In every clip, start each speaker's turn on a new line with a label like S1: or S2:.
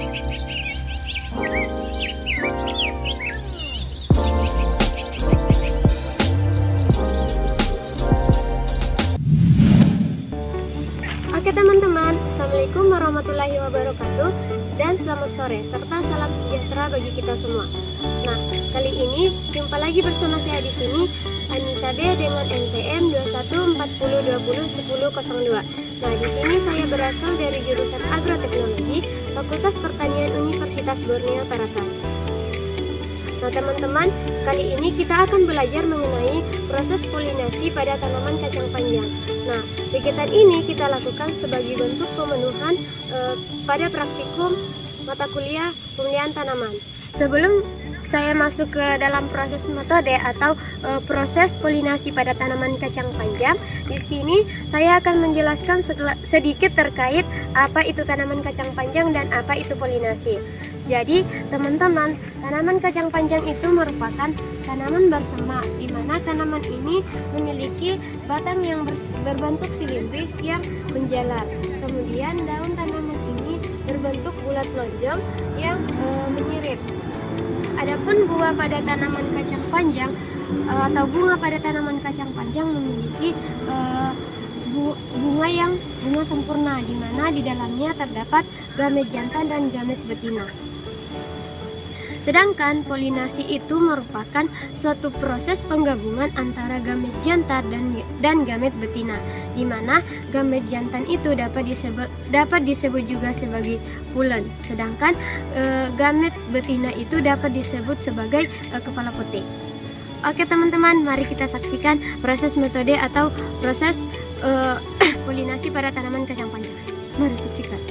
S1: Oke teman-teman, Assalamualaikum warahmatullahi wabarakatuh dan selamat sore serta salam sejahtera bagi kita semua. Nah, kali ini jumpa lagi bersama saya di sini Anissa B dengan NPM 2140201002. Nah, di sini saya berasal dari jurusan Agroteknologi, Fakultas Pertanian Universitas Borneo Tarakan. Nah teman-teman, kali ini kita akan belajar mengenai proses polinasi pada tanaman kacang panjang. Nah, kegiatan ini kita lakukan sebagai bentuk pemenuhan pada praktikum mata kuliah pemilihan tanaman. Sebelum saya masuk ke dalam proses metode atau proses polinasi pada tanaman kacang panjang, di sini saya akan menjelaskan sedikit terkait apa itu tanaman kacang panjang dan apa itu polinasi. Jadi teman-teman, tanaman kacang panjang itu merupakan tanaman bersama, di mana tanaman ini memiliki batang yang berbentuk silindris yang menjalar. Kemudian daun tanaman ini berbentuk bulat lonjong yang menyirip. Adapun buah pada tanaman kacang panjang atau bunga pada tanaman kacang panjang memiliki bunga sempurna, di mana di dalamnya terdapat gamet jantan dan gamet betina. Sedangkan polinasi itu merupakan suatu proses penggabungan antara gamet jantan dan gamet betina, di mana gamet jantan itu dapat disebut juga sebagai pulen, sedangkan gamet betina itu dapat disebut sebagai kepala putih. Oke teman-teman, mari kita saksikan proses metode atau proses polinasi pada tanaman kacang panjang. Mari saksikan.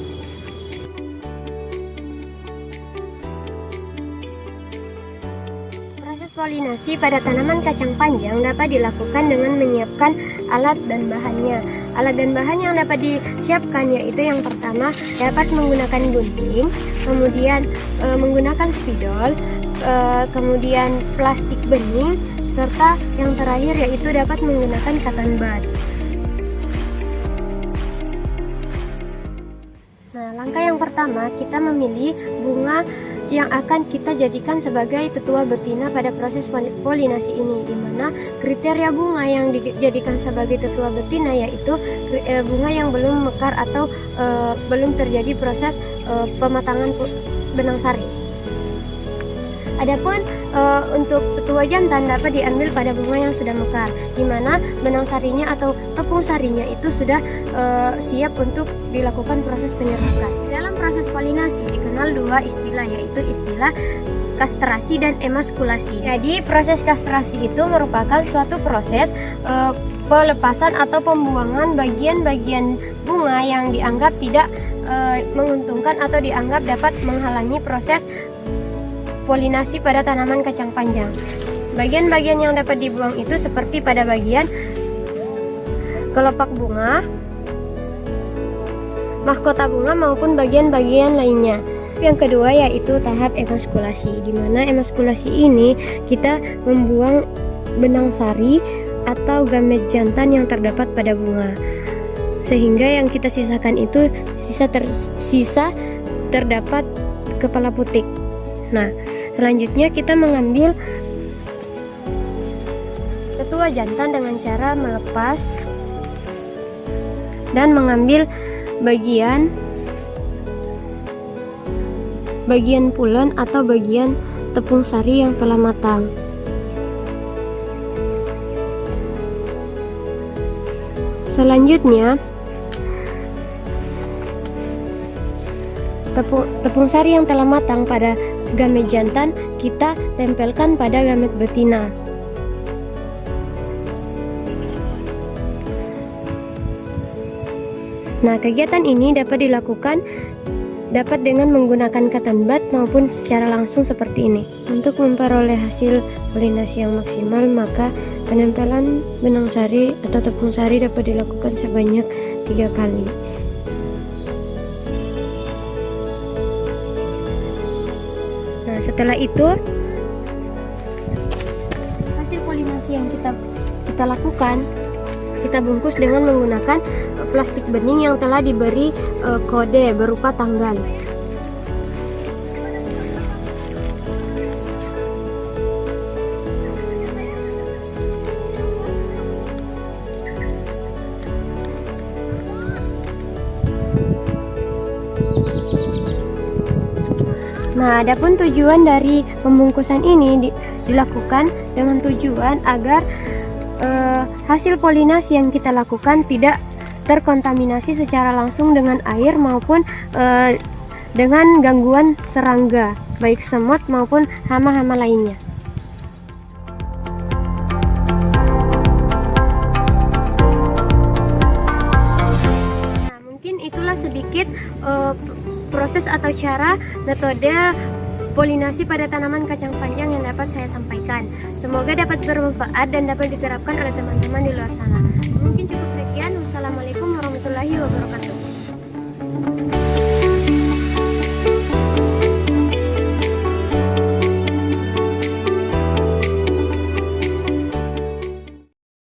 S1: Polinasi pada tanaman kacang panjang dapat dilakukan dengan menyiapkan alat dan bahannya. Alat dan bahan yang dapat disiapkan yaitu yang pertama dapat menggunakan gunting, kemudian menggunakan spidol, kemudian plastik bening, serta yang terakhir yaitu dapat menggunakan cotton bud. Nah, langkah yang pertama kita memilih bunga yang akan kita jadikan sebagai tetua betina pada proses polinasi ini, di mana kriteria bunga yang dijadikan sebagai tetua betina yaitu bunga yang belum mekar atau belum terjadi proses pematangan benang sari. Adapun untuk tetua jantan dapat diambil pada bunga yang sudah mekar, di mana benang sarinya atau tepung sarinya itu sudah siap untuk dilakukan proses penyerapan. Dalam proses polinasi dikenal dua istilah, yaitu istilah kastrasi dan emaskulasi. Jadi proses kastrasi itu merupakan suatu proses pelepasan atau pembuangan bagian-bagian bunga yang dianggap tidak menguntungkan atau dianggap dapat menghalangi proses polinasi pada tanaman kacang panjang. Bagian-bagian yang dapat dibuang itu seperti pada bagian kelopak bunga, mahkota bunga maupun bagian-bagian lainnya. Yang kedua yaitu tahap emaskulasi, di mana emaskulasi ini kita membuang benang sari atau gamet jantan yang terdapat pada bunga, sehingga yang kita sisakan itu sisa terdapat kepala putik. Nah, selanjutnya kita mengambil tetua jantan dengan cara melepas dan mengambil bagian pulen atau bagian tepung sari yang telah matang. Selanjutnya tepung sari yang telah matang pada gamet jantan kita tempelkan pada gamet betina. Nah, kegiatan ini dapat dilakukan dengan menggunakan cotton bud maupun secara langsung seperti ini. Untuk memperoleh hasil polinasi yang maksimal, maka penempelan benang sari atau tepung sari dapat dilakukan sebanyak 3 kali. Nah, setelah itu hasil polinasi yang kita lakukan, kita bungkus dengan menggunakan plastik bening yang telah diberi kode berupa tanggal. Nah, adapun tujuan dari pembungkusan ini dilakukan dengan tujuan agar hasil polinasi yang kita lakukan tidak terkontaminasi secara langsung dengan air maupun dengan gangguan serangga, baik semut maupun hama-hama lainnya. Nah, mungkin itulah sedikit proses atau cara metode polinasi pada tanaman kacang panjang yang dapat saya sampaikan. Semoga dapat bermanfaat dan dapat diterapkan oleh teman-teman di luar sana. Mungkin cukup